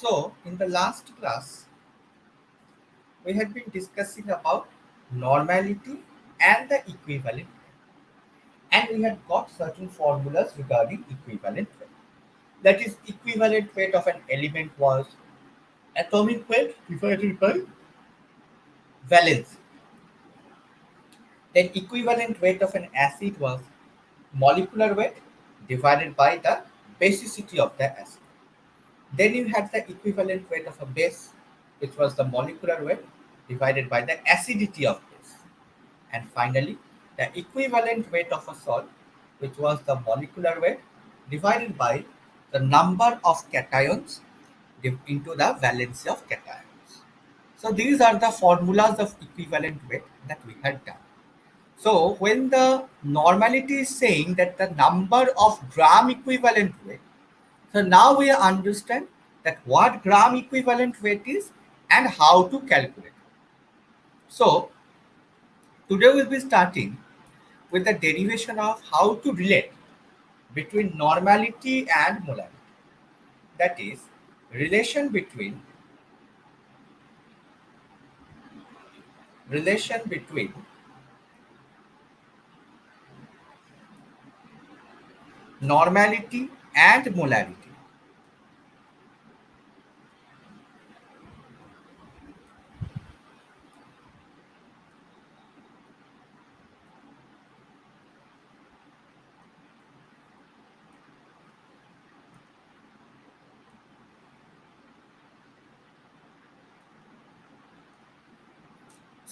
So, in the last class, we had been discussing about normality and the equivalent, and we had got certain formulas regarding equivalent weight. That is, equivalent weight of an element was atomic weight divided by valence. Then, equivalent weight of an acid was molecular weight divided by the basicity of the acid. Then you had the equivalent weight of a base, which was the molecular weight divided by the acidity of base. And finally, the equivalent weight of a salt, which was the molecular weight divided by the number of cations into the valency of cations. So these are the formulas of equivalent weight that we had done. So when the normality is saying that the number of gram equivalent weight, so now we understand that what gram equivalent weight is and how to calculate it. So today we'll be starting with the derivation of how to relate between normality and molarity. That is, relation between normality and molarity.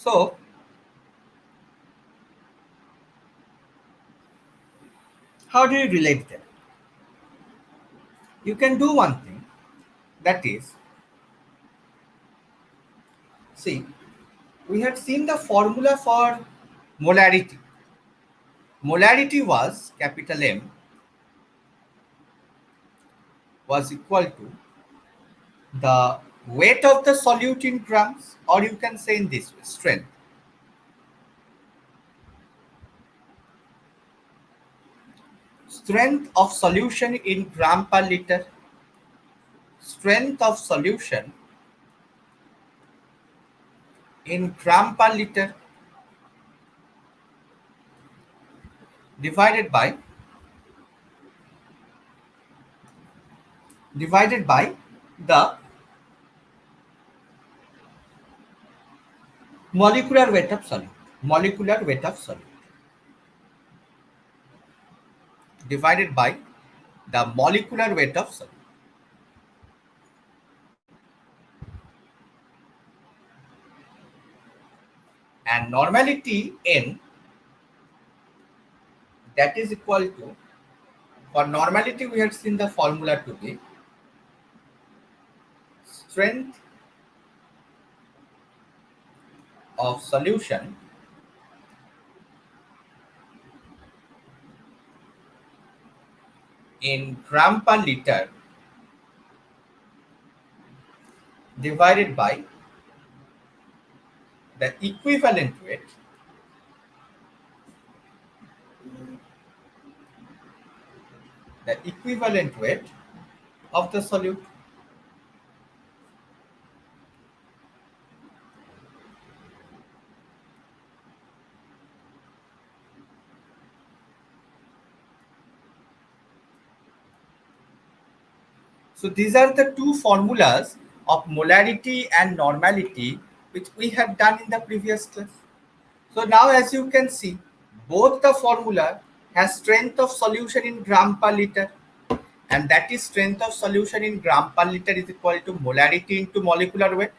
So how do you relate them? You can do one thing, that is, see, we had seen the formula for molarity. Molarity was capital M was equal to the weight of the solute in grams, or you can say in this way, strength. Strength of solution in gram per liter. Strength of solution in gram per liter divided by the molecular weight of solute. Molecular weight of solute divided by the molecular weight of solute. And normality N, that is equal to, for normality we had seen the formula to be strength of solution in gram per liter divided by the equivalent weight of the solute. So these are the two formulas of molarity and normality which we have done in the previous class. So now as you can see, both the formula has strength of solution in gram per liter, and that is strength of solution in gram per liter is equal to molarity into molecular weight,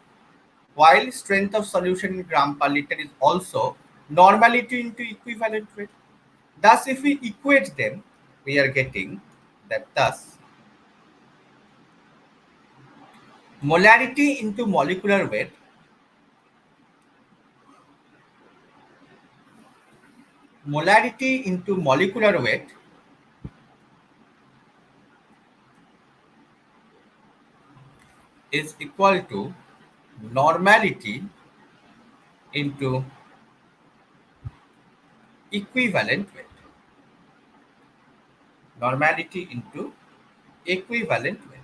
while strength of solution in gram per liter is also normality into equivalent weight. Thus if we equate them, we are getting that thus molarity into molecular weight is equal to normality into equivalent weight. Normality into equivalent weight.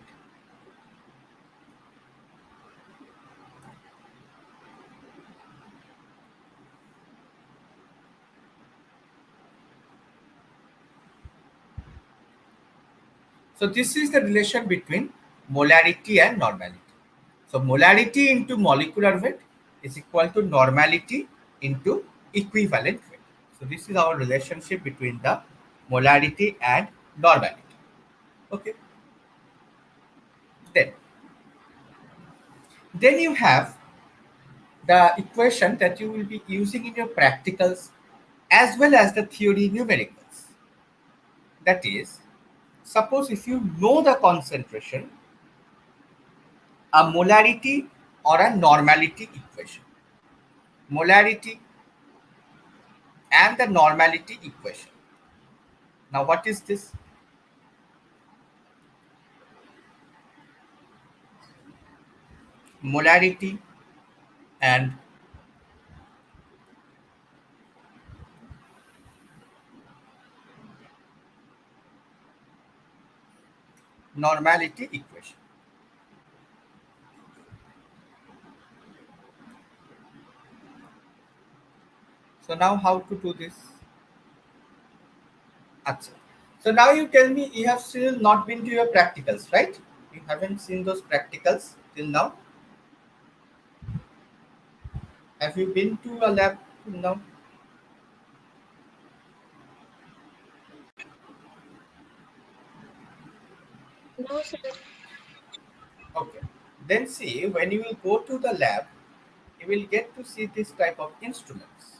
So this is the relation between molarity and normality. So molarity into molecular weight is equal to normality into equivalent weight. So this is our relationship between the molarity and normality. Okay. Then, then you have the equation that you will be using in your practicals as well as the theory numericals. That is, suppose if you know the concentration, a molarity or a normality equation. Molarity and the normality equation. Now, what is this? Molarity and normality equation. So now how to do this? Achha. So now you tell me you have still not been to your practicals, right? You haven't seen those practicals till now. Have you been to a lab till now? No, sir. Okay. Then see, when you will go to the lab, you will get to see this type of instruments.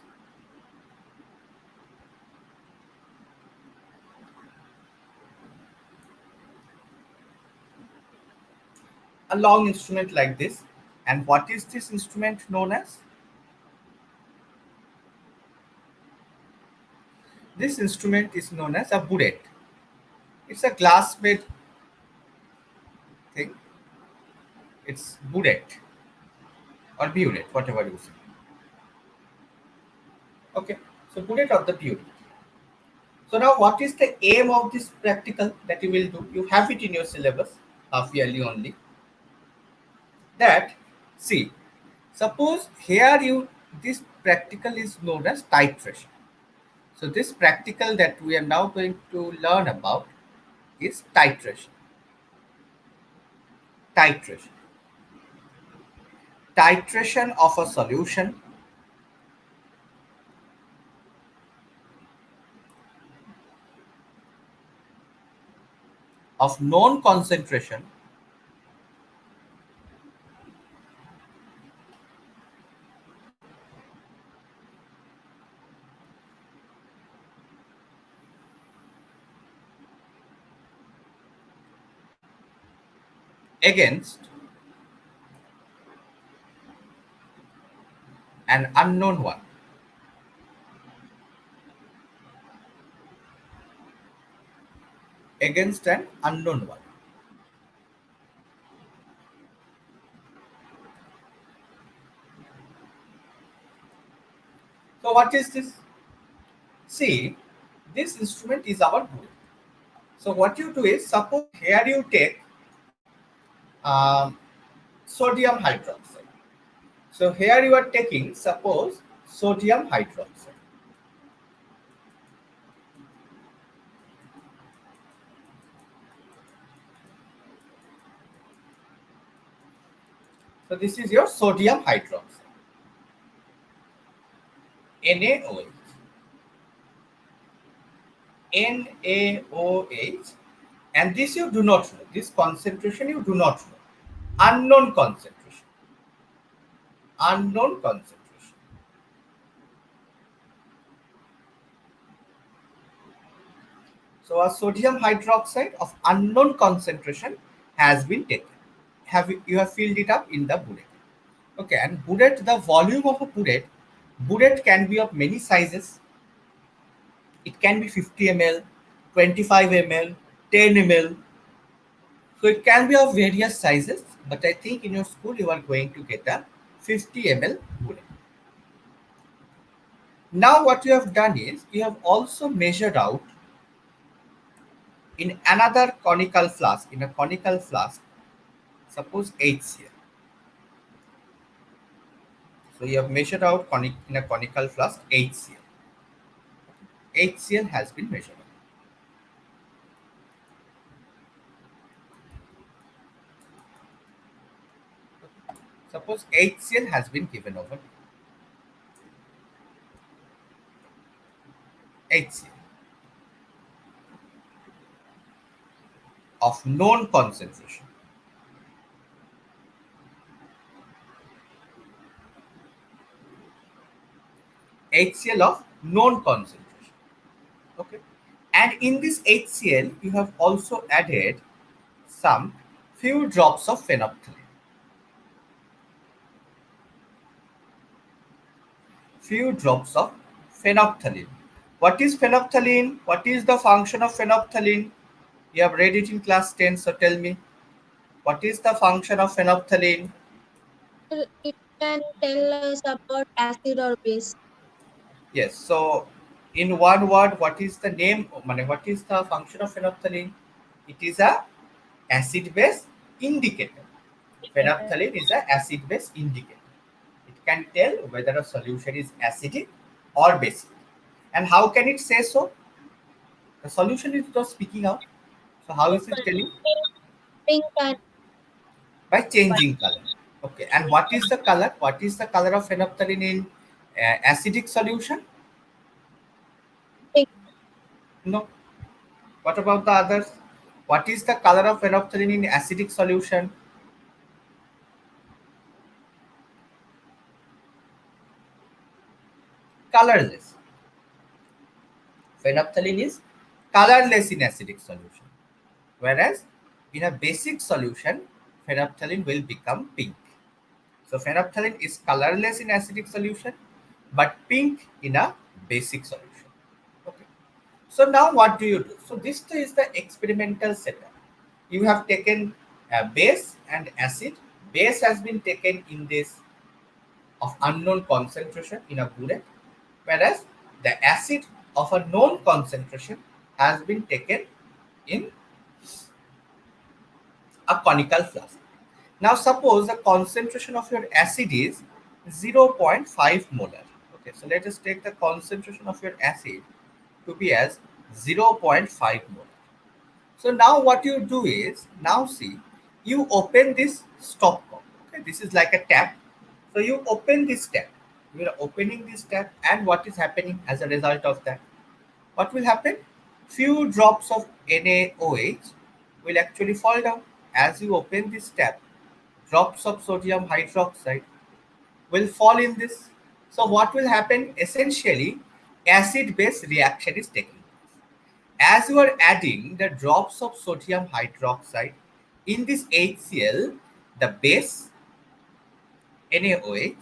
A long instrument like this. And what is this instrument known as? This instrument is known as a burette. It's a glass made thing. It's burette or burette, whatever you say. Okay. So burette or the burette. So now what is the aim of this practical that you will do? You have it in your syllabus, half yearly only. That, see, suppose here you, this practical is known as titration. So this practical that we are now going to learn about is titration. Titration. Titration of a solution of known concentration against an unknown one. Against an unknown one. So what is this? See, this instrument is our bullet. So what you do is, suppose here you take um, sodium hydroxide. So here you are taking, suppose, sodium hydroxide. So this is your sodium hydroxide, NaOH. NaOH, and this you do not know. This concentration you do not know. Unknown concentration. Unknown concentration. So a sodium hydroxide of unknown concentration has been taken. You have filled it up in the burette. Okay, and burette, the volume of a burette can be of many sizes. It can be 50 ml, 25 ml, 10 ml. So it can be of various sizes, but I think in your school you are going to get a 50 ml bullet. Now what you have done is you have also measured out in another conical flask, in a conical flask, suppose HCl. So you have measured out in a conical flask HCl. HCl has been measured out. Suppose HCl has been given over HCl of known concentration. HCl of known concentration. Okay. And in this HCl, you have also added some few drops of phenolphthalein. Few drops of phenolphthalein. What is phenolphthalein? What is the function of phenolphthalein? You have read it in class 10, so tell me. What is the function of phenolphthalein? It can tell us about acid or base. Yes, so in one word, what is the name? What is the function of phenolphthalein? It is a acid base indicator. Phenolphthalein is a acid base indicator. It can tell whether a solution is acidic or basic. And how can it say so? The solution is just speaking out. So how is it telling? Pink and By white. changing color. Okay, and what is the color? What is the color of phenolphthalein in acidic solution? Pink. No. What about the others? What is the color of phenolphthalein in acidic solution? Colorless. Phenolphthalein is colorless in acidic solution. Whereas in a basic solution, phenolphthalein will become pink. So phenolphthalein is colorless in acidic solution, but pink in a basic solution. Okay. So now what do you do? So this is the experimental setup. You have taken a base and acid. Base has been taken in this of unknown concentration in a bullet, whereas the acid of a known concentration has been taken in a conical flask. Now suppose the concentration of your acid is 0.5 molar. Okay, so let us take the concentration of your acid to be as 0.5 molar. So now what you do is, now see, you open this stopcock. Okay, this is like a tap. So you open this tap. You are opening this tap, and what is happening as a result of that? What will happen? Few drops of NaOH will actually fall down as you open this tap. Drops of sodium hydroxide will fall in this. So what will happen? Essentially, acid-base reaction is taking place. As you are adding the drops of sodium hydroxide in this HCl, the base NaOH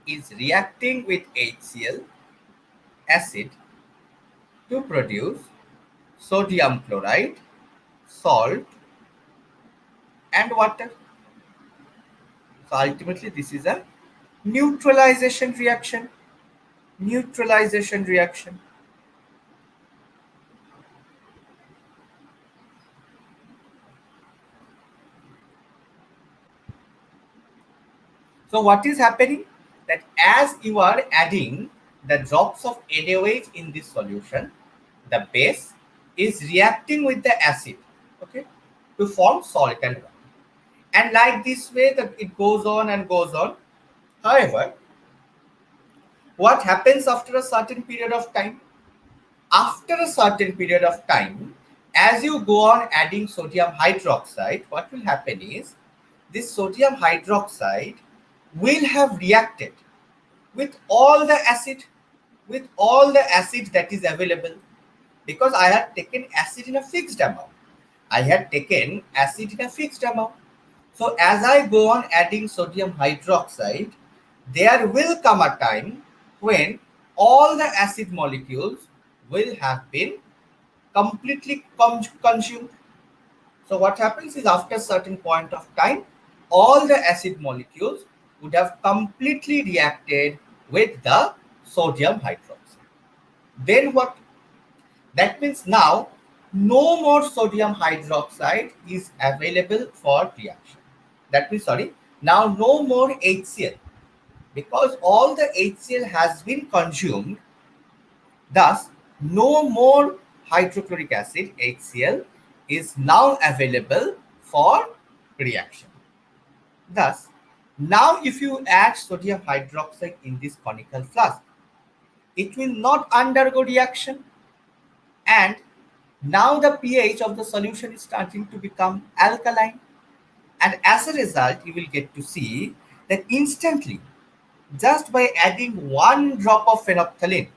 is reacting with HCl acid to produce sodium chloride, salt, and water. So ultimately, this is a neutralization reaction. Neutralization reaction. So what is happening? That as you are adding the drops of NaOH in this solution, the base is reacting with the acid, okay, to form salt and water. And like this way, that it goes on and goes on. However, what happens after a certain period of time? After a certain period of time, as you go on adding sodium hydroxide, what will happen is this sodium hydroxide will have reacted with all the acid, that is available, because I had taken acid in a fixed amount. I had taken acid in a fixed amount. So as I go on adding sodium hydroxide, there will come a time when all the acid molecules will have been completely consumed. So what happens is, after a certain point of time, all the acid molecules would have completely reacted with the sodium hydroxide. Then what? That means now no more sodium hydroxide is available for reaction. That means, sorry, now no more HCl, because all the HCl has been consumed. Thus, no more hydrochloric acid HCl is now available for reaction. Thus, Now, if you add sodium hydroxide in this conical flask, it will not undergo reaction, and now the pH of the solution is starting to become alkaline, and as a result you will get to see that instantly, just by adding one drop of phenolphthalein,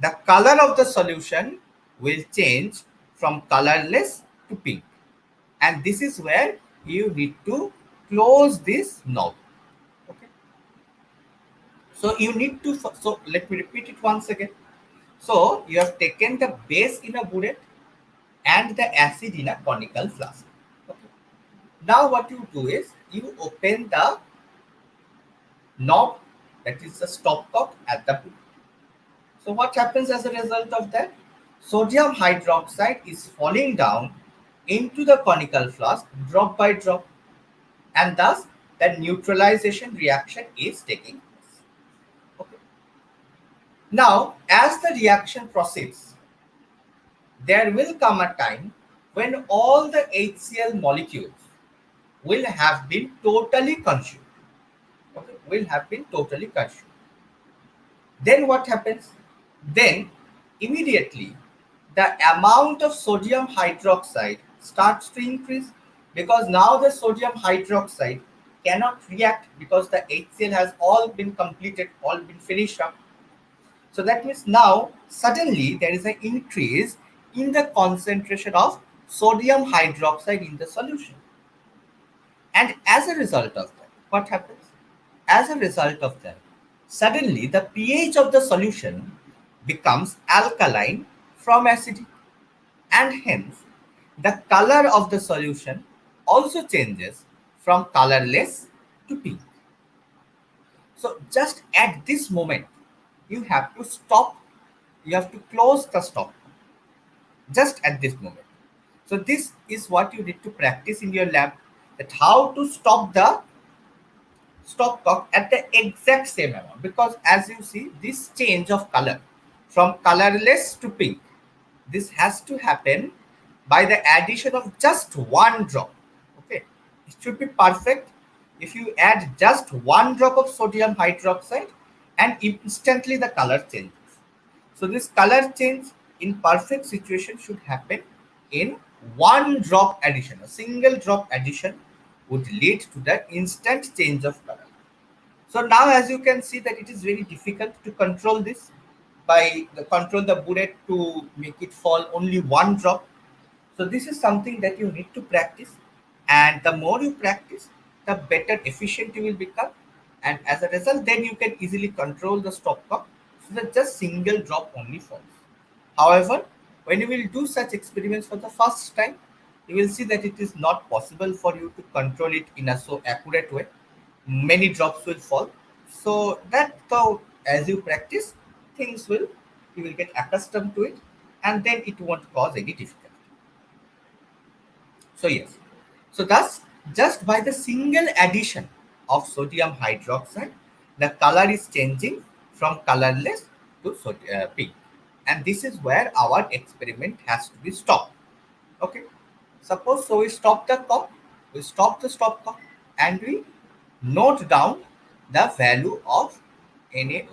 the color of the solution will change from colorless to pink, and this is where you need to close this knob. Okay, so you need to, so let me repeat it once again. So you have taken the base in a burette and the acid in a conical flask. Okay. Now what you do is you open the knob, that is the stopcock at the burette. So what happens as a result of that? Sodium hydroxide is falling down into the conical flask drop by drop, and thus the neutralization reaction is taking place. Okay. Now, as the reaction proceeds, there will come a time when all the HCl molecules will have been totally consumed. Okay, will have been totally consumed. Then what happens? Then immediately the amount of sodium hydroxide starts to increase, because now the sodium hydroxide cannot react because the HCl has all been completed, all been finished up. So that means now suddenly there is an increase in the concentration of sodium hydroxide in the solution. And as a result of that, what happens? As a result of that, suddenly the pH of the solution becomes alkaline from acidic, and hence the color of the solution also changes from colorless to pink. So just at this moment, you have to stop, you have to close the stop just at this moment. So this is what you need to practice in your lab, that how to stop the stopcock at the exact same amount, because as you see this change of color from colorless to pink, this has to happen by the addition of just one drop. Okay, it should be perfect if you add just one drop of sodium hydroxide and instantly the color changes. So this color change in perfect situation should happen in one drop addition. A single drop addition would lead to the instant change of color. So now as you can see that it is very difficult to control this, by the control the burette to make it fall only one drop. So this is something that you need to practice, and the more you practice, the better efficient you will become, and as a result then you can easily control the stopcock so that just single drop only falls. However, when you will do such experiments for the first time, you will see that it is not possible for you to control it in a so accurate way. Many drops will fall. So that though as you practice, things will, you will get accustomed to it, and then it won't cause any difficulty. So yes, so thus just by the single addition of sodium hydroxide, the color is changing from colorless to pink, and this is where our experiment has to be stopped. Okay, suppose so we stop the cock, we stop the stopcock, and we note down the value of NaOH.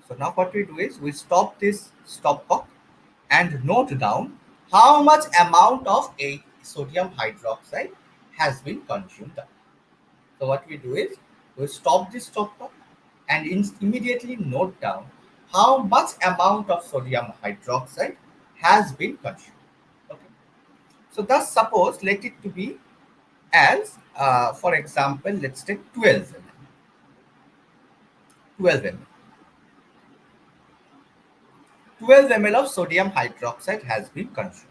So now what we do is we stop this stopcock and note down how much amount of a sodium hydroxide has been consumed. So what we do is we stop this stopcock and immediately note down how much amount of sodium hydroxide has been consumed. Okay. So thus suppose let it to be as for example let's take 12 ml. 12 ml. 12 ml of sodium hydroxide has been consumed.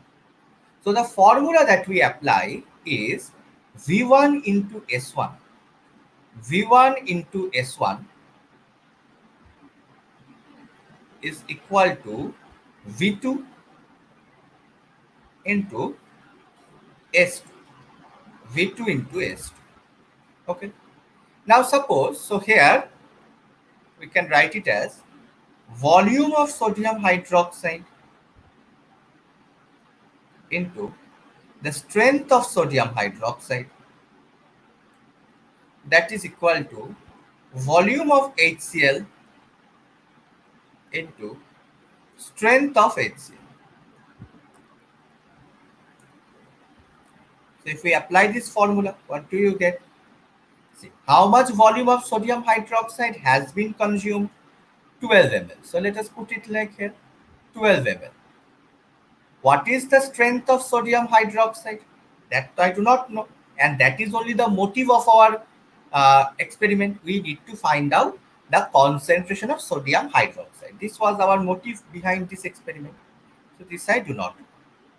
So the formula that we apply is V1 into S1. V1 into S1 is equal to V2 into S2. V2 into S2. Okay. Now suppose, so here we can write it as volume of sodium hydroxide into the strength of sodium hydroxide that is equal to volume of HCl into strength of HCl. So if we apply this formula, what do you get? See, how much volume of sodium hydroxide has been consumed? 12 ml. So let us put it like here, 12 ml. What is the strength of sodium hydroxide? That I do not know. And that is only the motive of our experiment. We need to find out the concentration of sodium hydroxide. This was our motive behind this experiment. So this I do not know.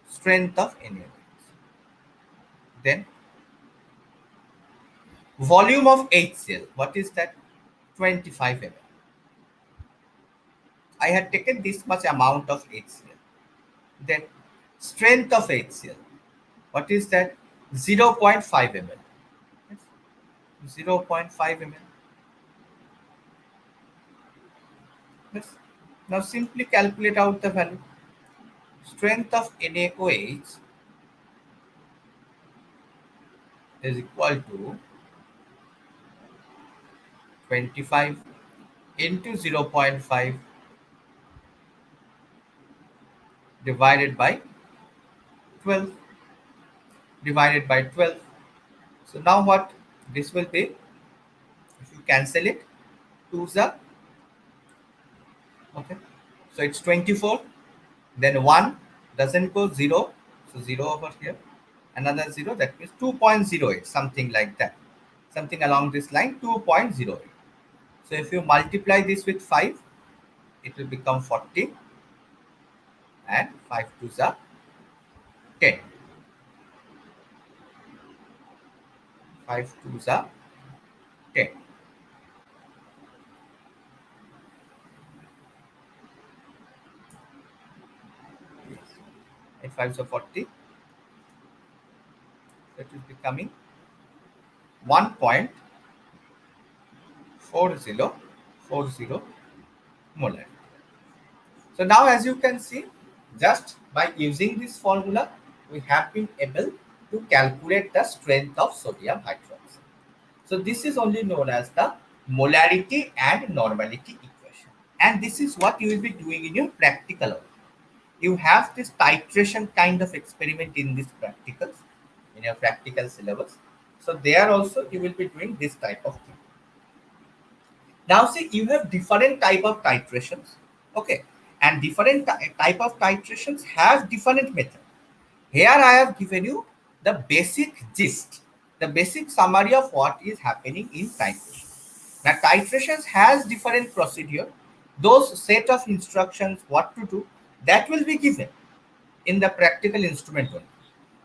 Strength of NaOH. Then volume of HCl. What is that? 25 ml. I had taken this much amount of HCl. Then strength of HCl. What is that? 0.5 ml. 0.5 ml. Let's now simply calculate out the value. Strength of NaOH is equal to 25 into 0.5 divided by 12. Divided by 12. So now what this will be, if you cancel it, 2's are, okay, so it's 24, then 1 doesn't go 0, so 0 over here, another 0, that means 2.08, something like that, something along this line, 2.08. So if you multiply this with 5, it will become 40, and 5 2's are 10. 5 2's are 10. And 5's are 40. That is becoming 1.4040 molar. So now as you can see, just by using this formula, we have been able to calculate the strength of sodium hydroxide. So this is only known as the molarity and normality equation. And this is what you will be doing in your practical. You have this titration kind of experiment in these practicals, in your practical syllabus. So there also you will be doing this type of thing. Now see, you have different type of titrations, okay, and different type of titrations have different method. Here I have given you the basic gist, the basic summary of what is happening in titration. Now titrations has different procedure, those set of instructions what to do, that will be given in the practical instrument only.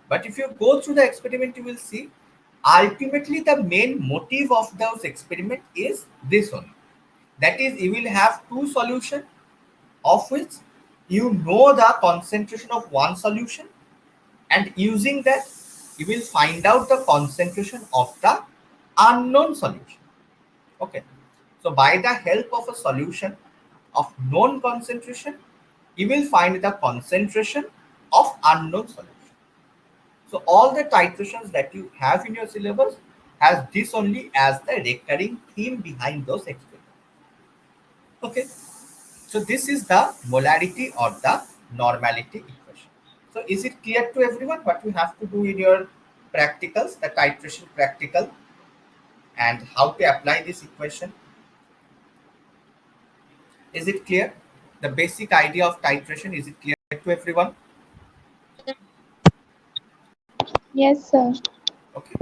But if you go through the experiment, you will see ultimately the main motive of those experiment is this only. That is, you will have two solutions of which you know the concentration of one solution, and using that you will find out the concentration of the unknown solution. Okay, so by the help of a solution of known concentration, you will find the concentration of unknown solution. So all the titrations that you have in your syllabus has this only as the recurring theme behind those experiments. Okay, so this is the molarity or the normality equation. So is it clear to everyone what you have to do in your practicals, the titration practical, and how to apply this equation? Is it clear? The basic idea of titration, is it clear to everyone? Yes, sir. Okay.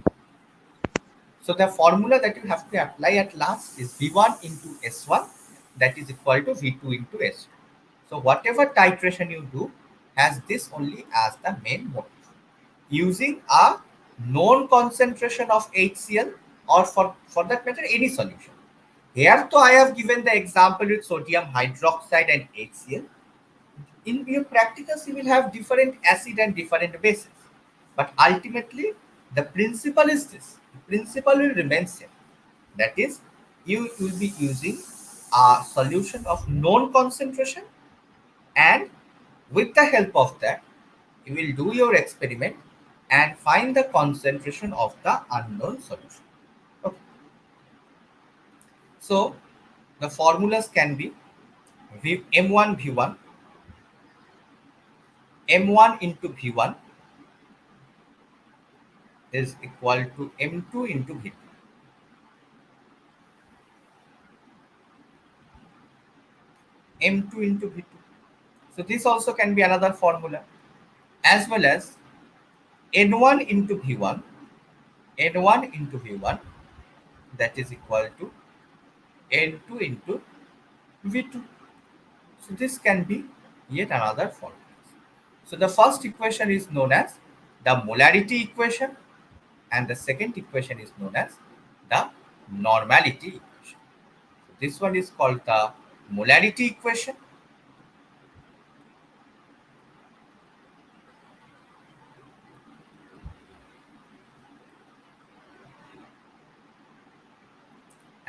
So the formula that you have to apply at last is V1 into S1, that is equal to V2 into S2. So whatever titration you do has this only as the main motive. Using a known concentration of HCl, or for that matter any solution. Here though I have given the example with sodium hydroxide and HCl. In your practicals you will have different acid and different bases. But ultimately the principle is this. The principle will remain same. That is, you will be using a solution of known concentration, and with the help of that you will do your experiment and find the concentration of the unknown solution. Okay. So the formulas can be M1 V1, M1 into V1 is equal to M2 into V2. M2 into V2. So this also can be another formula, as well as N1 into V1, N1 into V1, that is equal to N2 into V2. So this can be yet another formula. So the first equation is known as the molarity equation, and the second equation is known as the normality equation. So this one is called the molarity equation.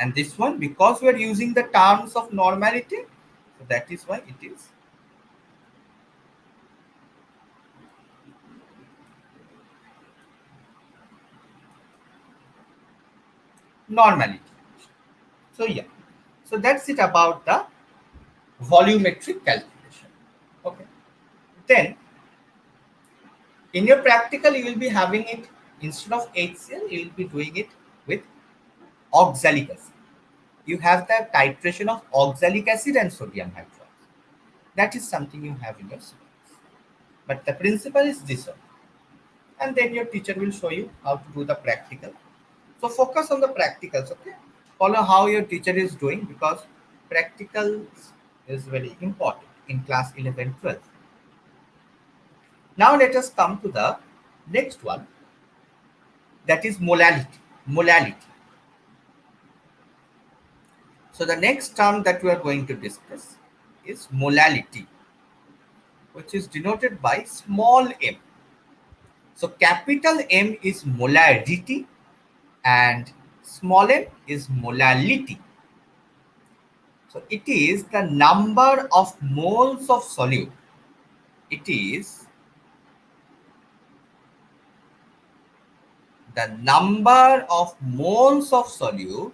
And this one, because we are using the terms of normality, so that is why it is normality. So yeah, so that's it about the volumetric calculation. Okay. Then in your practical, you will be having it instead of HCl, you will be doing it with oxalic acid. You have the titration of oxalic acid and sodium hydroxide. That is something you have in your syllabus. But the principle is this one. And then your teacher will show you how to do the practical. So focus on the practicals, okay? Follow how your teacher is doing, because practicals is very important in class 11, 12. Now let us come to the next one, that is molality. Molality. So the next term that we are going to discuss is molality, which is denoted by small m. So capital M is molarity and small m is molality. So it is the number of moles of solute. It is the number of moles of solute,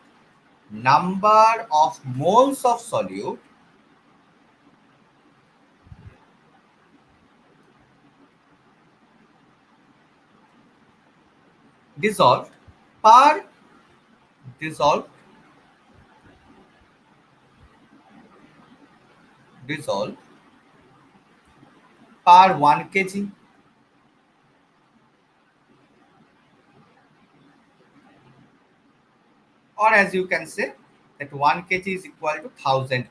number of moles of solute dissolved per dissolved dissolved per 1 kg, or as you can say that 1 kg is equal to 1000 grams.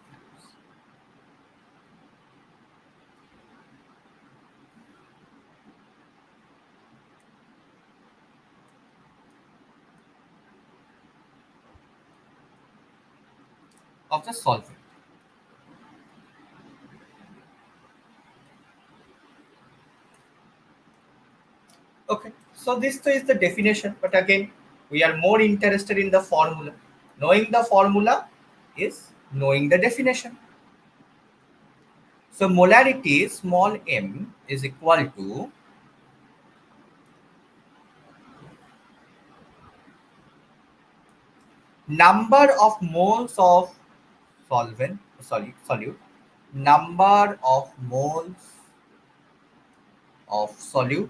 Of the solvent. Okay, so this is the definition, but again, we are more interested in the formula. Knowing the formula is knowing the definition. So molarity small m is equal to number of moles of solute, number of moles of solute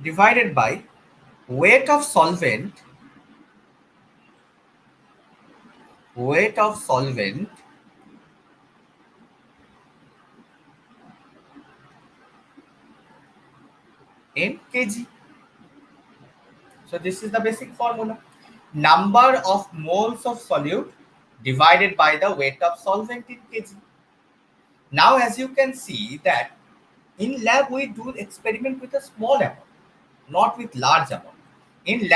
divided by weight of solvent, weight of solvent in kg. So this is the basic formula. Number of moles of solute divided by the weight of solvent in kg. Now as you can see that in lab we do experiment with a small amount, not with large amount. In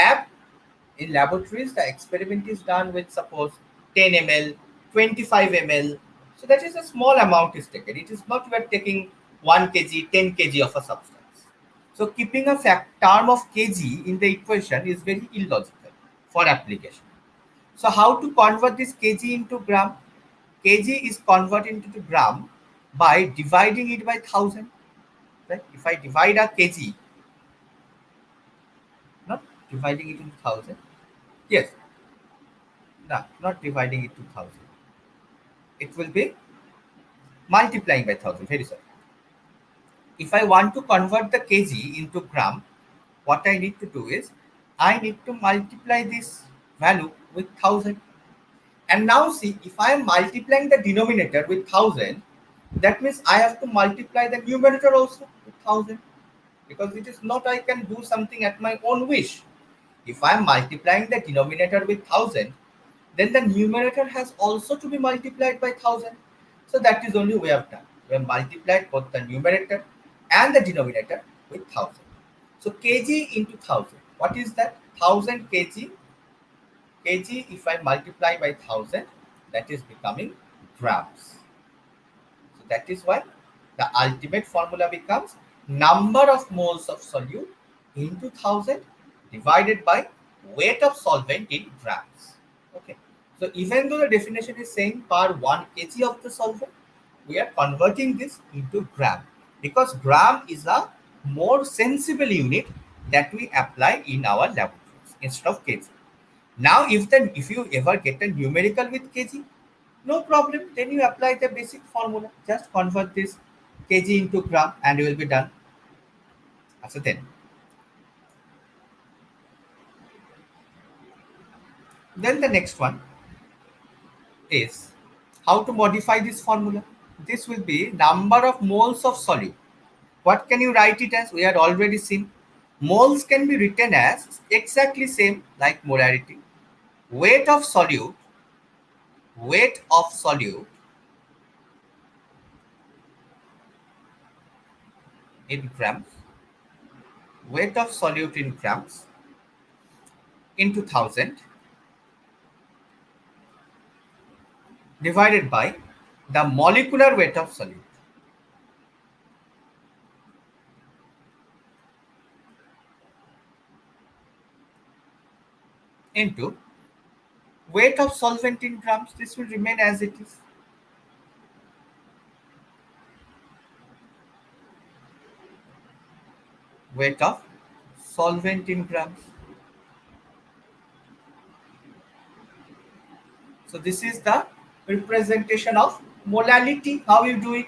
laboratories the experiment is done with suppose 10 ml, 25 ml. So that is a small amount is taken. It is not we are taking 1 kg, 10 kg of a substance. So keeping a term of kg in the equation is very illogical for application. So how to convert this kg into gram? Kg is converted into gram by dividing it by 1000. Right? If I divide a kg, not dividing it into 1000, Yes. No, not dividing it to 1000. It will be multiplying by 1000. Very sorry. If I want to convert the kg into gram, what I need to do is I need to multiply this value with 1000. And now see, if I am multiplying the denominator with 1000, that means I have to multiply the numerator also with 1000, because it is not I can do something at my own wish. If I am multiplying the denominator with 1000, then the numerator has also to be multiplied by 1000. So that is only we have done. We have multiplied both the numerator and the denominator with 1000. So kg into 1000. What is that? 1000 kg. Kg, if I multiply by 1000, that is becoming grams. So that is why the ultimate formula becomes number of moles of solute into 1000 divided by weight of solvent in grams. Okay. So even though the definition is saying per 1 kg of the solvent, we are converting this into gram, because gram is a more sensible unit that we apply in our laboratories instead of kg. Now, if you ever get a numerical with kg, no problem. Then you apply the basic formula. Just convert this kg into gram, and you will be done. So then the next one is how to modify this formula. This will be number of moles of solute. What can you write it as? We had already seen. Moles can be written as exactly same like molarity. Weight of solute in grams, weight of solute in grams into 1000 divided by the molecular weight of solute into weight of solvent in grams. This will remain as it is. Weight of solvent in grams. So this is the representation of molality. How you do it?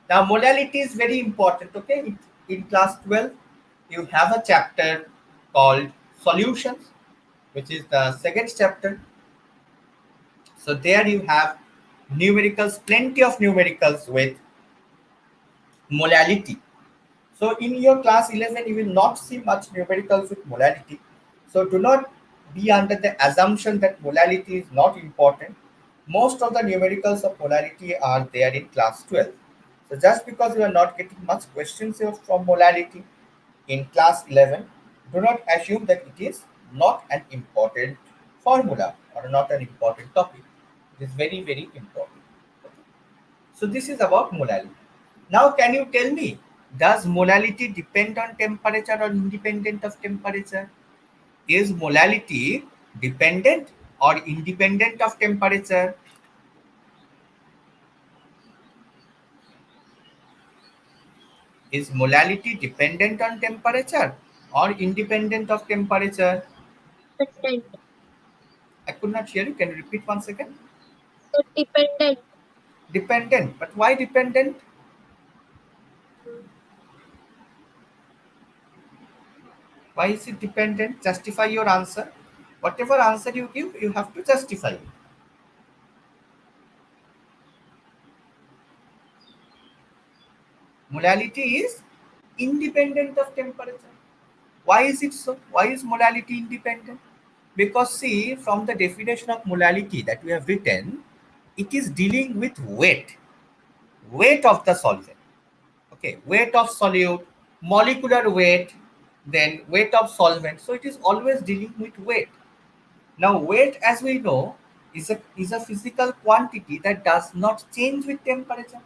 Now molality is very important. Okay, in class 12, you have a chapter called solutions, which is the second chapter. So there you have numericals, plenty of numericals with molality. So in your class 11, you will not see much numericals with molality. So do not be under the assumption that molality is not important. Most of the numericals of molality are there in class 12. So just because you are not getting much questions from molality in class 11, do not assume that it is not an important formula or not an important topic. It is very, very important. So this is about molality. Now can you tell me, does molality depend on temperature or independent of temperature? Is molality dependent or independent of temperature? Is molality dependent on temperature or independent of temperature? Dependent. I could not hear you. Can you repeat once again? Dependent. Dependent. But why dependent? Why is it dependent? Justify your answer. Whatever answer you give, you have to justify it. Molality is independent of temperature. Why is it so? Why is molality independent? Because see, from the definition of molality that we have written, it is dealing with weight of the solvent. Okay, weight of solute, molecular weight, then weight of solvent. So it is always dealing with weight. Now weight, as we know, is a physical quantity that does not change with temperature.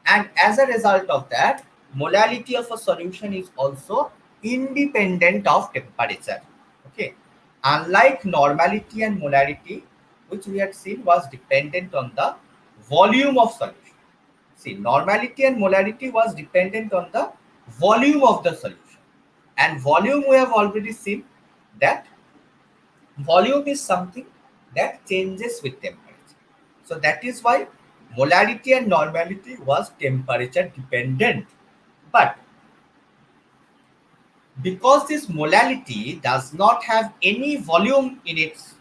And as a result of that, molality of a solution is also independent of temperature. Okay, unlike normality and molarity, which we had seen was dependent on the volume of solution. See, normality and molarity was dependent on the volume of the solution, and volume we have already seen that Volume is something that changes with temperature. So that is why molarity and normality was temperature dependent. But because this molality does not have any volume in its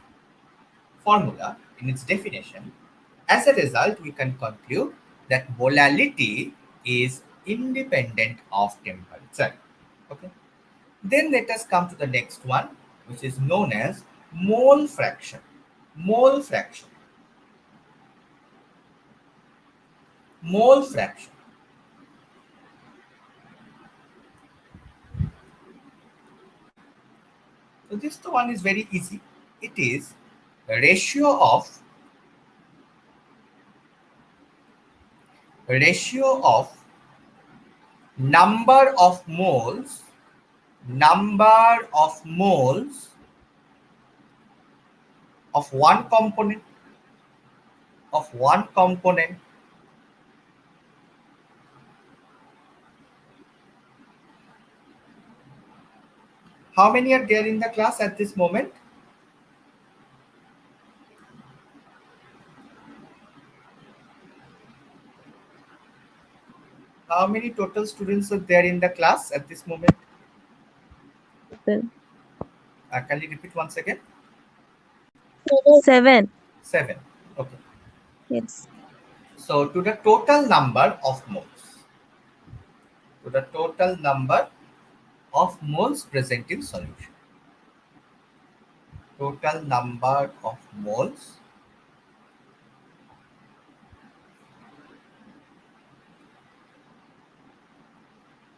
formula, in its definition, as a result, we can conclude that molality is independent of temperature. Okay. Then let us come to the next one, which is known as mole fraction. Mole fraction. Mole fraction. So this one is very easy. It is the ratio of number of moles of one component How many are there in the class at this moment? How many total students are there in the class at this moment? Seven. Can you repeat once again? 7. 7. Okay. Yes. So to the total number of moles present in solution. Total number of moles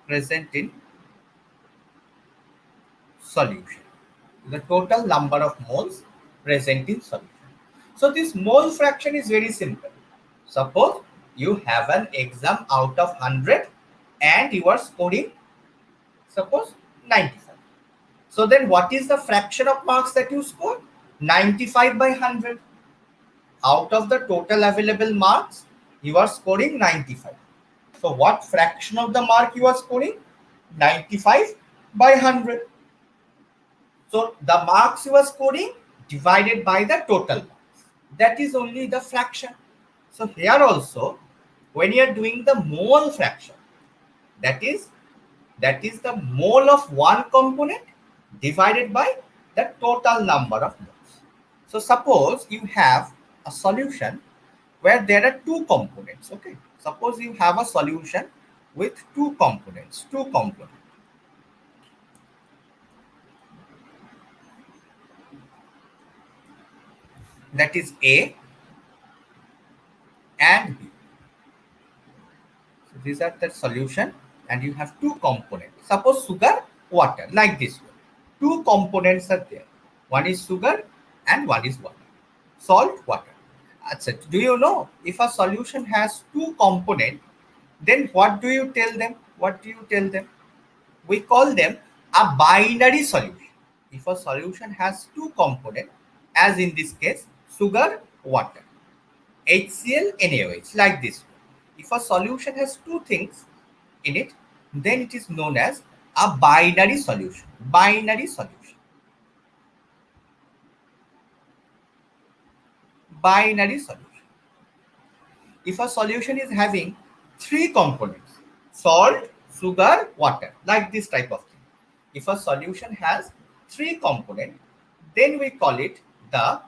present in solution. The total number of moles present in solution. So this mole fraction is very simple. Suppose you have an exam out of 100 and you are scoring, suppose, 95. So then what is the fraction of marks that you score? 95 by 100. Out of the total available marks, you are scoring 95. So what fraction of the mark you are scoring? 95 by 100. So the marks you are scoring divided by the total marks. That is only the fraction. So here also, when you are doing the mole fraction, that is the mole of one component divided by the total number of moles. So suppose you have a solution where there are two components. Okay. Suppose you have a solution with two components. That is A and B. So these are the solution and you have two components. Suppose sugar, water, like this one. Two components are there. One is sugar and one is water. Salt, water. That's it. Do you know if a solution has two components, then what do you tell them? We call them a binary solution. If a solution has two components, as in this case, sugar, water, HCl, NaOH, like this. If a solution has two things in it, then it is known as a binary solution. Binary solution. If a solution is having three components, salt, sugar, water, like this type of thing. If a solution has three components, then we call it the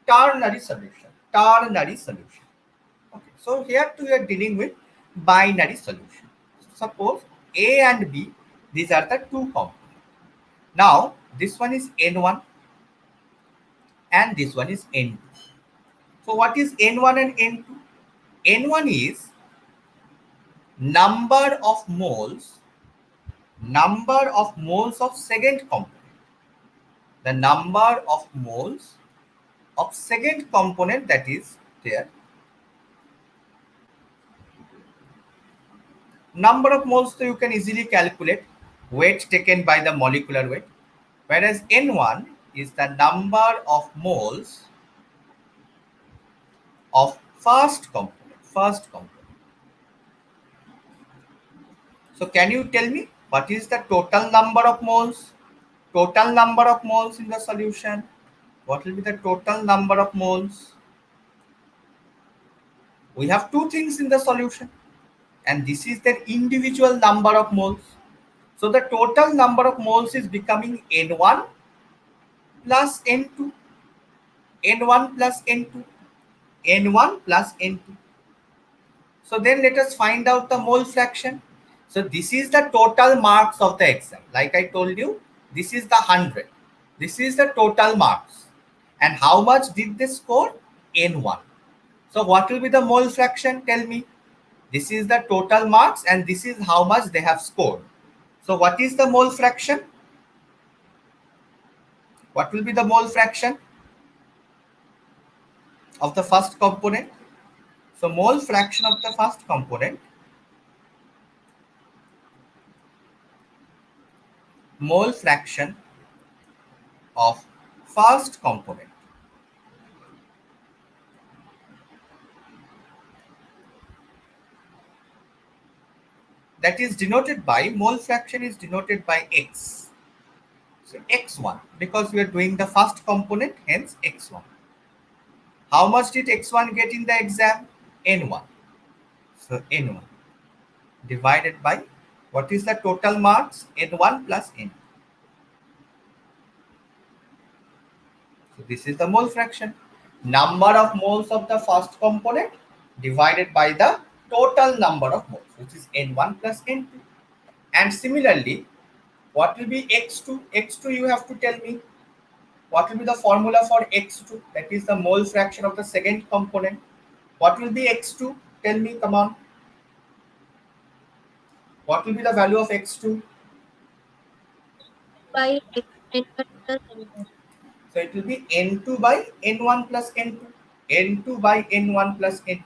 ternary solution. Okay. So here we are dealing with binary solution. Suppose A and B, these are the two components. Now this one is N1 and this one is N2. So what is N1 and N2? N1 is number of moles of second component. The number of moles of second component that is there. Number of moles, so you can easily calculate weight taken by the molecular weight, whereas N1 is the number of moles of first component. So can you tell me what is the total number of moles? total number of moles in the solution. What will be the total number of moles? We have two things in the solution, and this is the individual number of moles. So the total number of moles is becoming N1 plus N2, N1 plus N2, N1 plus N2. So then let us find out the mole fraction. So this is the total marks of the exam. Like I told you, this is the 100. This is the total marks. And how much did they score? N1. So what will be the mole fraction? Tell me. This is the total marks and this is how much they have scored. So what is the mole fraction? What will be the mole fraction of the first component? So mole fraction of the first component, mole fraction of first component, that is denoted by, mole fraction is denoted by X. So X1, because we are doing the first component, hence X1. How much did X1 get in the exam? N1. So N1 divided by, what is the total marks? N1 plus N. So this is the mole fraction. Number of moles of the first component divided by the total number of moles, which is N1 plus N2. And similarly, what will be X2? X2 you have to tell me. What will be the formula for X2? That is the mole fraction of the second component. What will be X2? Tell me, come on. What will be the value of X2? By N1 plus N2. So it will be N2 by N1 plus N2. N2 by N1 plus N2.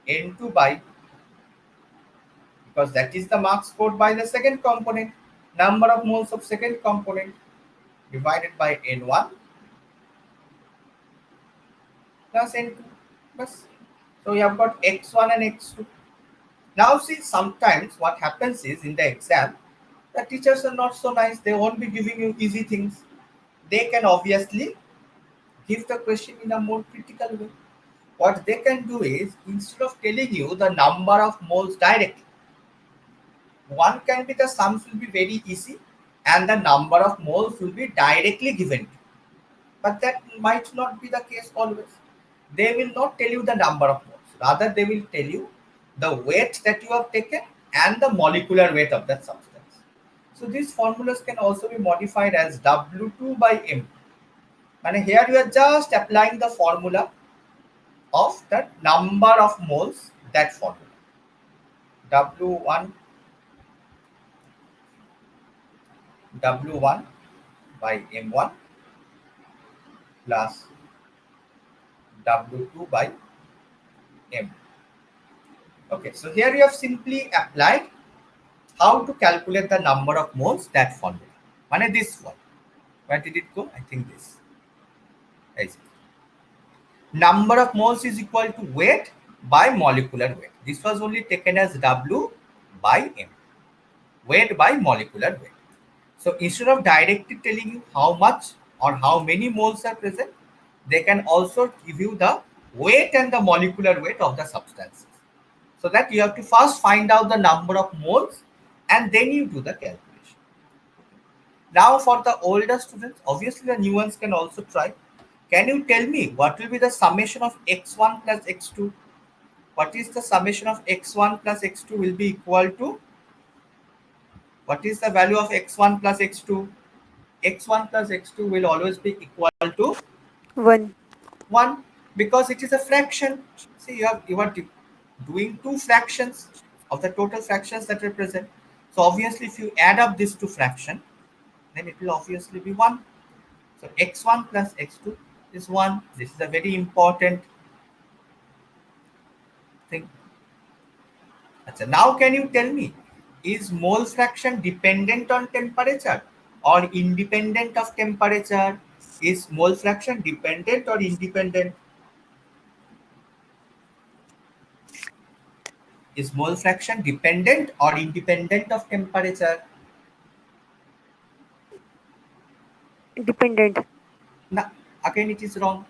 N2 by, because that is the mark scored by the second component, number of moles of second component, divided by N1 plus N2. Plus. So we have got X1 and X2. Now see, sometimes what happens is in the exam, the teachers are not so nice. They won't be giving you easy things. They can obviously give the question in a more critical way. What they can do is, instead of telling you the number of moles directly, one can be the sums will be very easy and the number of moles will be directly given to you. But that might not be the case always. They will not tell you the number of moles. Rather, they will tell you the weight that you have taken and the molecular weight of that substance. So these formulas can also be modified as W2 by M2. And here you are just applying the formula of the number of moles, that formula. W1 by M1 plus W2 by M. Okay, so here you have simply applied how to calculate the number of moles, that formula. This one. Where did it go? I think this. Number of moles is equal to weight by molecular weight. This was only taken as W by M. Weight by molecular weight. So instead of directly telling you how much or how many moles are present, they can also give you the weight and the molecular weight of the substances. So that you have to first find out the number of moles and then you do the calculation. Now for the older students, obviously the new ones can also try. Can you tell me what will be the summation of x1 plus x2? What is the summation of x1 plus x2 will be equal to? What is the value of x1 plus x2? x1 plus x2 will always be equal to 1. 1, because it is a fraction. See, you are doing two fractions of the total fractions that are present. So obviously if you add up these two fractions, then it will obviously be 1. So x1 plus x2 is 1. This is a very important thing. So now can you tell me, is mole fraction dependent on temperature or independent of temperature? Is mole fraction dependent or independent? Is mole fraction dependent or independent of temperature? Dependent. Now, again, it is wrong.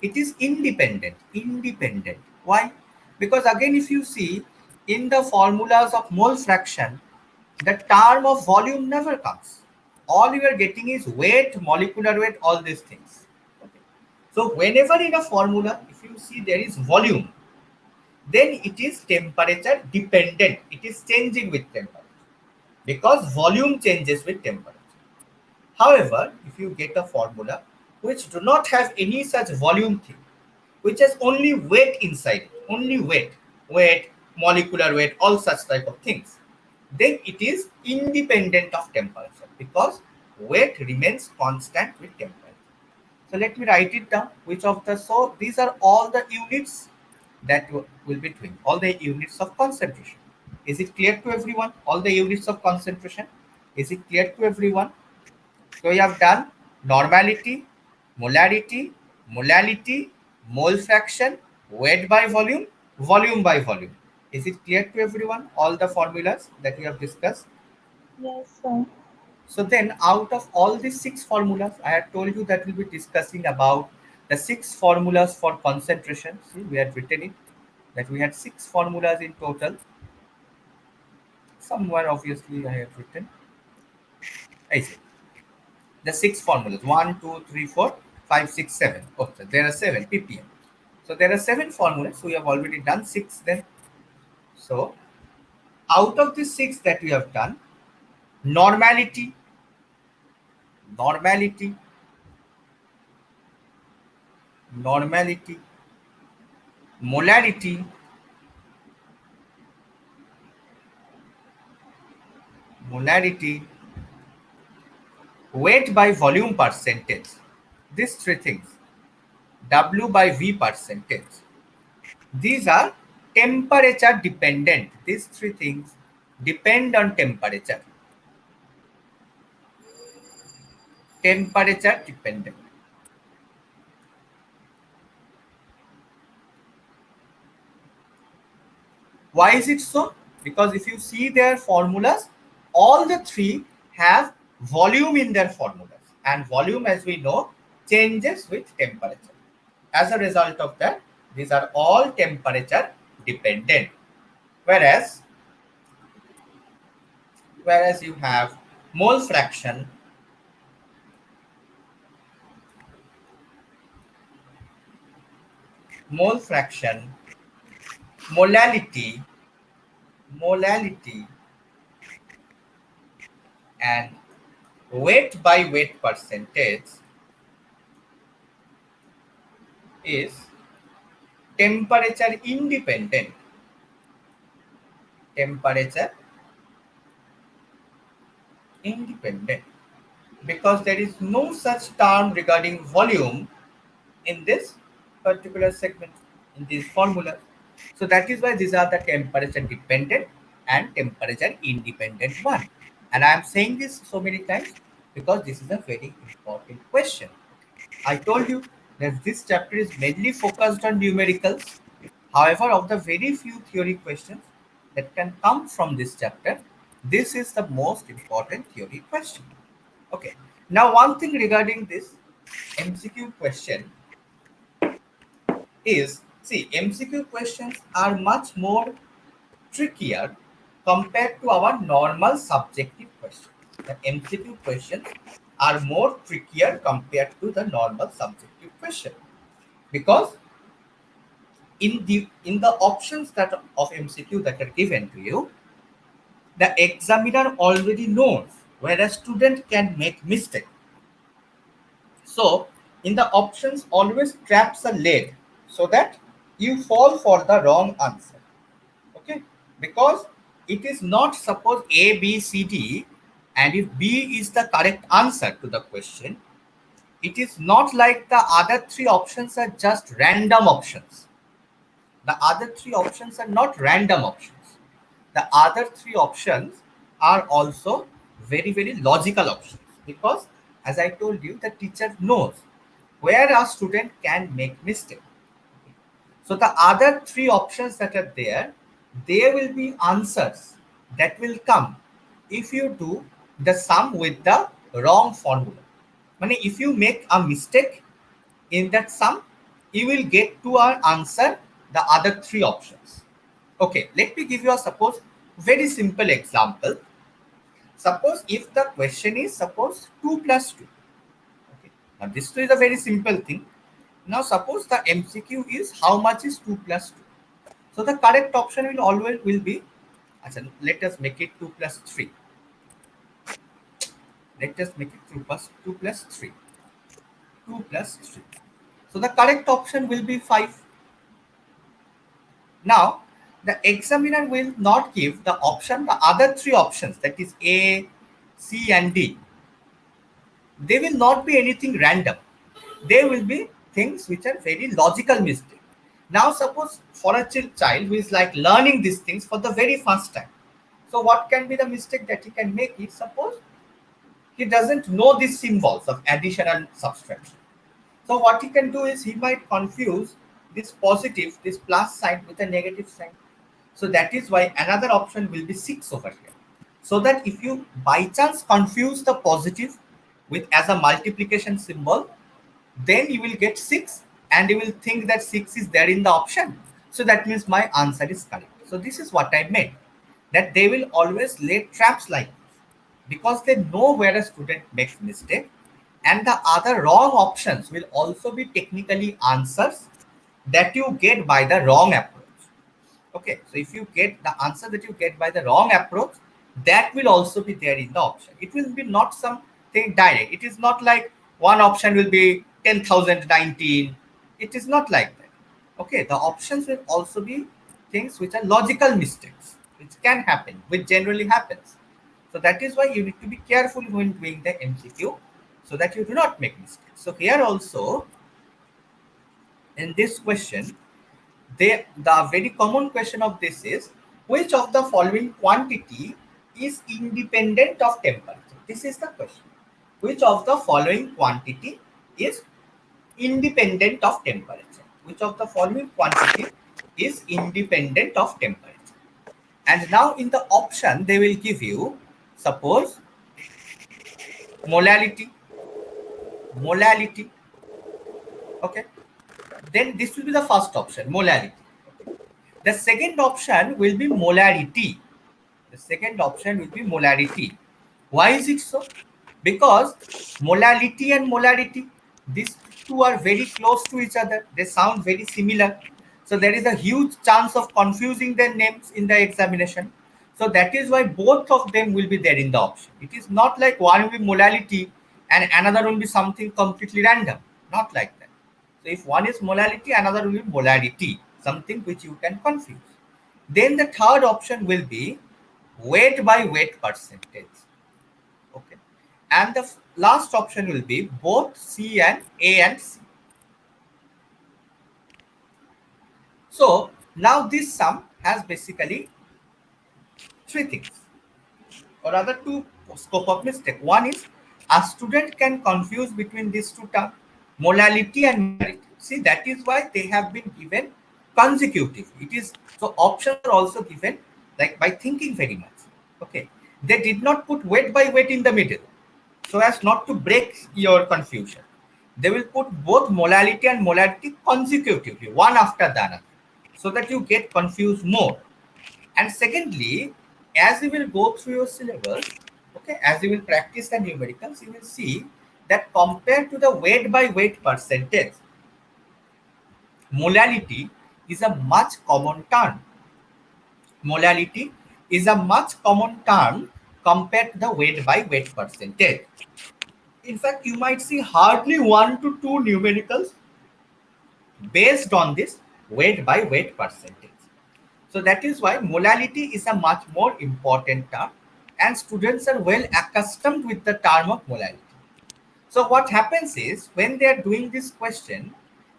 It is independent. Independent. Why? Because again, if you see in the formulas of mole fraction, the term of volume never comes. All you are getting is weight, molecular weight, all these things. Okay. So whenever in a formula, if you see there is volume, then it is temperature dependent. It is changing with temperature because volume changes with temperature. However, if you get a formula which do not have any such volume thing, which has only weight inside it, only weight, molecular weight, all such type of things, then it is independent of temperature because weight remains constant with temperature. So let me write it down. Which of the, so these are all the units that will be doing, all the units of concentration. Is it clear to everyone? All the units of concentration. Is it clear to everyone? So we have done normality, molarity, molality, mole fraction, weight by volume, volume by volume. Is it clear to everyone? All the formulas that we have discussed. Yes, sir. So then out of all these 6 formulas, I had told you that we'll be discussing about the 6 formulas for concentration. See, we had written it, that we had 6 formulas in total. Somewhere obviously I have written. I see. The 6 formulas 1, 2, 3, 4, 5, 6, 7. Okay, there are 7 ppm. So there are 7 formulas. So we have already done 6 then. So out of the 6 that we have done, normality, normality, normality, molarity, molarity, weight by volume percentage, these 3 things, W by V percentage, these are temperature dependent. These 3 things depend on temperature. Temperature dependent. Why is it so? Because if you see their formulas, all the 3 have volume in their formulas, and volume, as we know, changes with temperature. As a result of that, these are all temperature dependent. Whereas you have mole fraction, molality, and weight by weight percentage is temperature independent. Temperature independent, because there is no such term regarding volume in this particular segment, in these formulas. So that is why these are the temperature dependent and temperature independent one. And I am saying this so many times because this is a very important question. I told you that this chapter is mainly focused on numericals. However, of the very few theory questions that can come from this chapter, this is the most important theory question. Okay. Now, one thing regarding this MCQ question is, see, MCQ questions are much more trickier compared to our normal subjective questions. The MCQ questions are more trickier compared to the normal subjective question, because in the options that of MCQ that are given to you, the examiner already knows where a student can make mistake. So in the options, always traps a leg so that you fall for the wrong answer. Okay, because it is not suppose A, B, C, D, and if B is the correct answer to the question, it is not like the other 3 options are just random options. The other 3 options are not random options. The other 3 options are also very, very logical options, because as I told you, the teacher knows where a student can make mistake. So the other 3 options that are there, they will be answers that will come if you do the sum with the wrong formula. if you make a mistake in that sum, you will get to our answer the other three options. Okay, let me give you a suppose very simple example. Suppose if the question is suppose 2 plus 2. Okay, now this is a very simple thing. Now suppose the MCQ is how much is 2 plus 2. So the correct option will always be, let us make it 2 plus 3. Let us make it 2 plus 3. 2 plus 3. So the correct option will be 5. Now, the examiner will not give the option, the other three options, that is A, C and D. They will not be anything random. They will be things which are very logical mistakes. Now, suppose for a child who is like learning these things for the very first time. So what can be the mistake that he can make is, suppose he doesn't know these symbols of addition and subtraction. So what he can do is he might confuse this positive, this plus sign with a negative sign. So that is why another option will be 6 over here. So that if you by chance confuse the positive with as a multiplication symbol, then you will get 6 and you will think that 6 is there in the option. So that means my answer is correct. So this is what I meant, that they will always lay traps like this because they know where a student makes mistake, and the other wrong options will also be technically answers that you get by the wrong approach. Okay, so if you get the answer that you get by the wrong approach, that will also be there in the option. It will be not something direct. It is not like one option will be 10,019. It is not like that. Okay, the options will also be things which are logical mistakes, which can happen, which generally happens. So that is why you need to be careful when doing the MCQ so that you do not make mistakes. So here also, in this question, the very common question of this is, which of the following quantity is independent of temperature? This is the question. Which of the following quantity is independent of temperature? Which of the following quantity is independent of temperature? And now in the option, they will give you, suppose, molality. Okay. Then this will be the first option, molality. The second option will be molarity. Why is it so? Because molality and molarity, these two are very close to each other. They sound very similar. So there is a huge chance of confusing their names in the examination. So that is why both of them will be there in the option. It is not like one will be molality and another will be something completely random. Not like that. So if one is molality, another will be molarity, something which you can confuse. Then the third option will be weight by weight percentage. Okay. And the last option will be both C and A and C. So now this sum has basically three things, or rather two scope of mistake. One is a student can confuse between these two terms, molality and molarity. See, that is why they have been given consecutive. It is so options are also given like by thinking very much. Okay, they did not put weight by weight in the middle so as not to break your confusion. They will put both molality and molarity consecutively, one after the other, so that you get confused more. And secondly, as you will go through your syllabus, okay, as you will practice the numericals, you will see that compared to the weight by weight percentage, molality is a much common term. Molality is a much common term compared to the weight by weight percentage. In fact, you might see hardly 1 to 2 numericals based on this weight by weight percentage. So that is why molality is a much more important term, and students are well accustomed with the term of molality. So what happens is, when they are doing this question,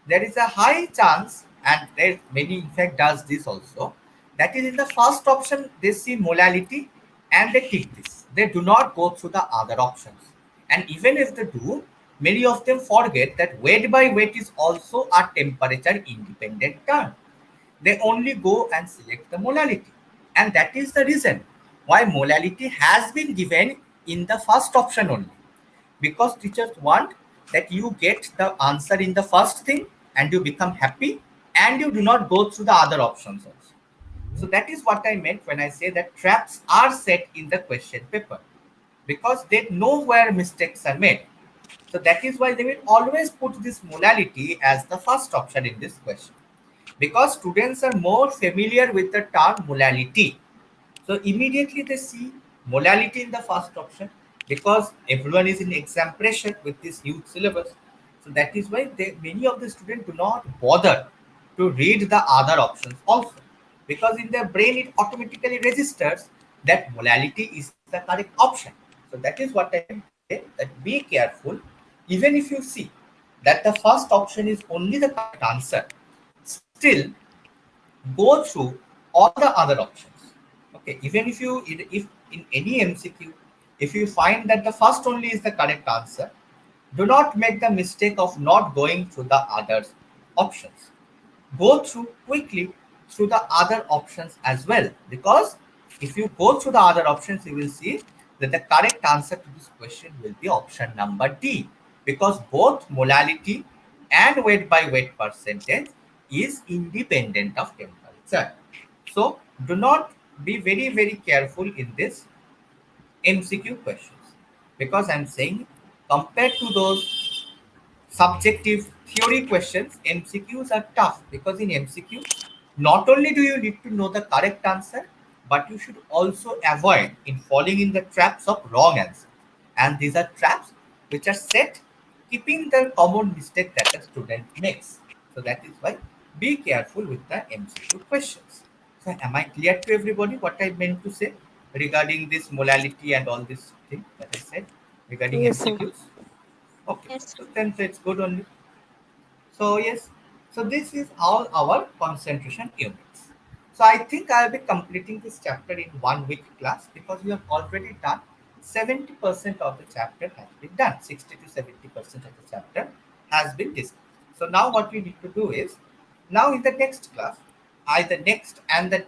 there is a high chance, and there many in fact does this also, that is in the first option they see molality and they tick this. They do not go through the other options. And even if they do, many of them forget that weight by weight is also a temperature independent term. They only go and select the molality. And that is the reason why molality has been given in the first option only. because teachers want that you get the answer in the first thing and you become happy and you do not go through the other options also. So that is what I meant when I say that traps are set in the question paper because they know where mistakes are made. So that is why they will always put this molality as the first option in this question because students are more familiar with the term molality. So immediately they see molality in the first option because everyone is in exam pressure with this huge syllabus. So that is why many of the students do not bother to read the other options also because in their brain it automatically registers that molality is the correct option. So that is what I meant to say that be careful even if you see that the first option is only the correct answer, still go through all the other options. Okay, even if in any MCQ, if you find that the first only is the correct answer, do not make the mistake of not going through the other options. Go through quickly through the other options as well, because if you go through the other options, you will see that the correct answer to this question will be option number D, because both molality and weight by weight percentage is independent of temperature. So do not be very careful in this MCQ questions, because I'm saying compared to those subjective theory questions, MCQs are tough because in MCQ, not only do you need to know the correct answer, but you should also avoid in falling in the traps of wrong answer. And these are traps which are set keeping the common mistake that a student makes. So that is why be careful with the MCQ questions. So am I clear to everybody what I meant to say regarding this molality and all this thing that I said regarding Yes, sir. MCQs? Okay, Yes. so then it's good only. So yes, so this is all our concentration units. So I think I'll be completing this chapter in 1 week class because we have already done 70% of the chapter has been done. 60 to 70% of the chapter has been discussed. So now what we need to do is now in the next class, either next and the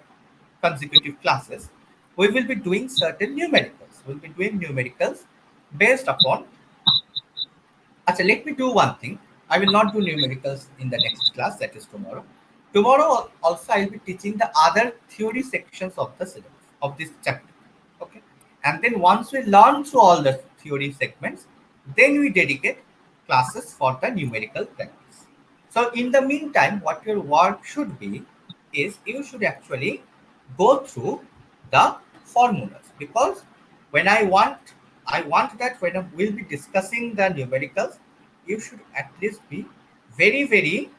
consecutive classes, we will be doing certain numericals. We'll be doing numericals based upon. Achha, let me do one thing. I will not do numericals in the next class, that is tomorrow. Tomorrow also I will be teaching the other theory sections of the syllabus of this chapter. Okay. And then once we learn through all the theory segments, then we dedicate classes for the numerical practice. So in the meantime, what your work should be is you should actually go through the formulas, because when I want that when we'll be discussing the numericals, you should at least be very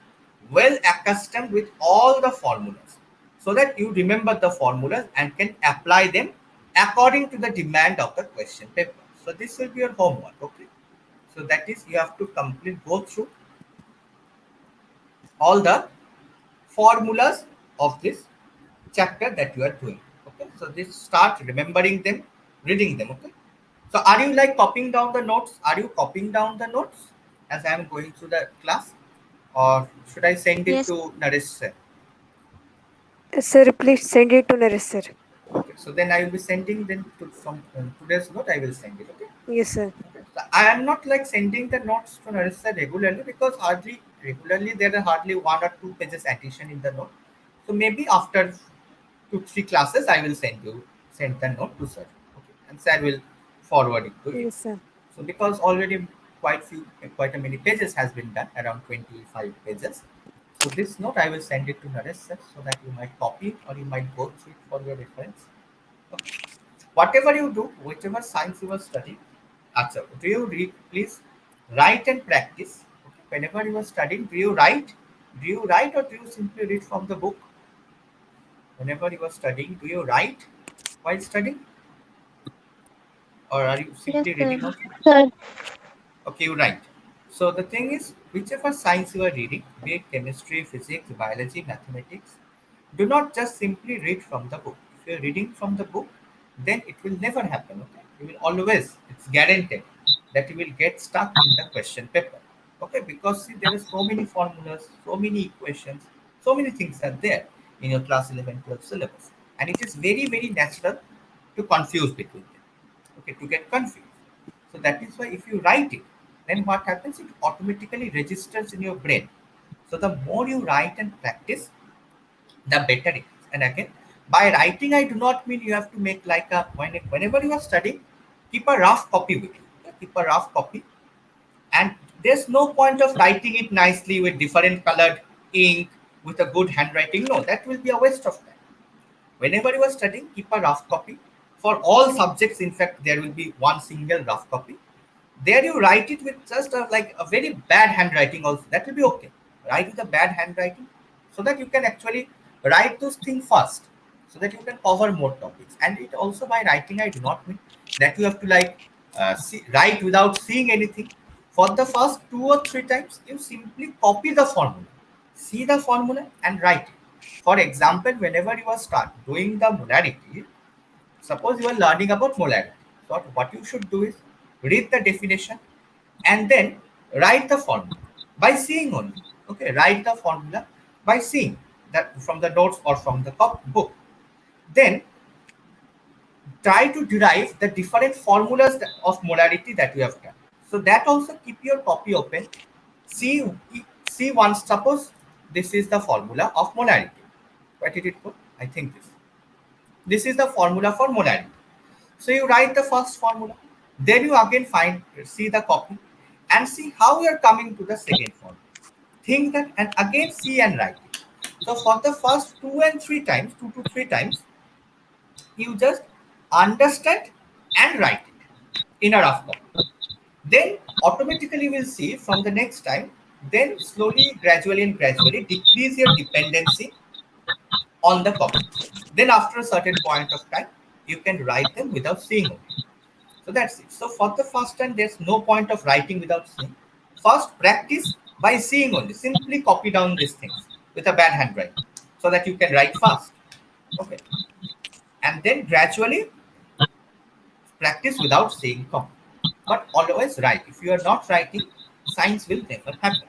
well accustomed with all the formulas so that you remember the formulas and can apply them according to the demand of the question paper. So this will be your homework. Okay, so that is you have to go through all the formulas of this chapter that you are doing. Okay, so this start remembering them, reading them. Okay, so are you like copying down the notes? Are you copying down the notes as I am going through the class, or should I send it Yes. to Naresh sir? Sir, please send it to Naresh, sir. Okay, so then I will be sending them to from today's note. I will send it. Okay. Yes, sir. So I am not like sending the notes to Naresh sir regularly because hardly regularly there are hardly 1 or 2 pages addition in the note. So maybe after 2 3 classes I will send the note to sir. Okay, and sir will forward it to you. Yes, sir. So because already quite a many pages has been done, around 25 pages. So this note I will send it to Naresh sir so that you might copy it or you might go through it for your reference. Okay. Whatever you do, whichever science you are studying, Acha, do you read? Please write and practice. Okay. Whenever you are studying, do you write? Do you write or do you simply read from the book? Whenever you are studying, do you write while studying, or are you Yes, simply sir. reading out? Sir, Okay, you write. So the thing is, whichever science you are reading, be it chemistry, physics, biology, mathematics, do not just simply read from the book. If you're reading from the book, then it will never happen. Okay, you will always, it's guaranteed that you will get stuck in the question paper. Okay, because see, there are so many formulas, so many equations, so many things are there in your class 11, 12 syllabus, and it is very natural to confuse between them. Okay, to get confused. So that is why if you write it, then what happens? It automatically registers in your brain. So the more you write and practice, the better it is. And again, by writing, I do not mean you have to make like a whenever you are studying, keep a rough copy with you. Okay? Keep a rough copy, and there's no point of writing it nicely with different colored ink with a good handwriting. No, that will be a waste of time. Whenever you are studying, keep a rough copy. For all subjects, in fact, there will be one single rough copy. There you write it with just like a very bad handwriting also. That will be okay. Write with a bad handwriting so that you can actually write those things first so that you can cover more topics. And it also by writing, I do not mean that you have to like write without seeing anything. For the first 2 or 3 times, you simply copy the formula, see the formula and write it. For example, whenever you are start doing the molarity, suppose you are learning about molarity. So what you should do is read the definition and then write the formula by seeing only. Okay, write the formula by seeing that from the notes or from the book. Then try to derive the different formulas of molarity that you have done. So that also keep your copy open. See, see once. Suppose this is the formula of molarity. What did it put? I think this. This is the formula for molarity. So you write the first formula, then you again see the copy and see how you are coming to the second formula. Think that and again see and write it. So for the first 2 to 3 times, you just understand and write it in a rough copy. Then automatically you will see from the next time, then slowly, gradually decrease your dependency on the copy. Then after a certain point of time, you can write them without seeing only. So that's it. So for the first time, there's no point of writing without seeing. First, practice by seeing only. Simply copy down these things with a bad handwriting so that you can write fast. Okay. And then gradually practice without seeing copy. But always write. If you are not writing, science will never happen.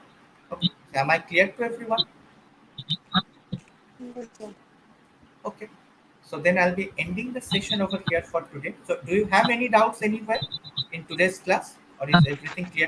Okay. So am I clear to everyone? Okay. So then I'll be ending the session over here for today. So do you have any doubts anywhere in today's class or is everything clear?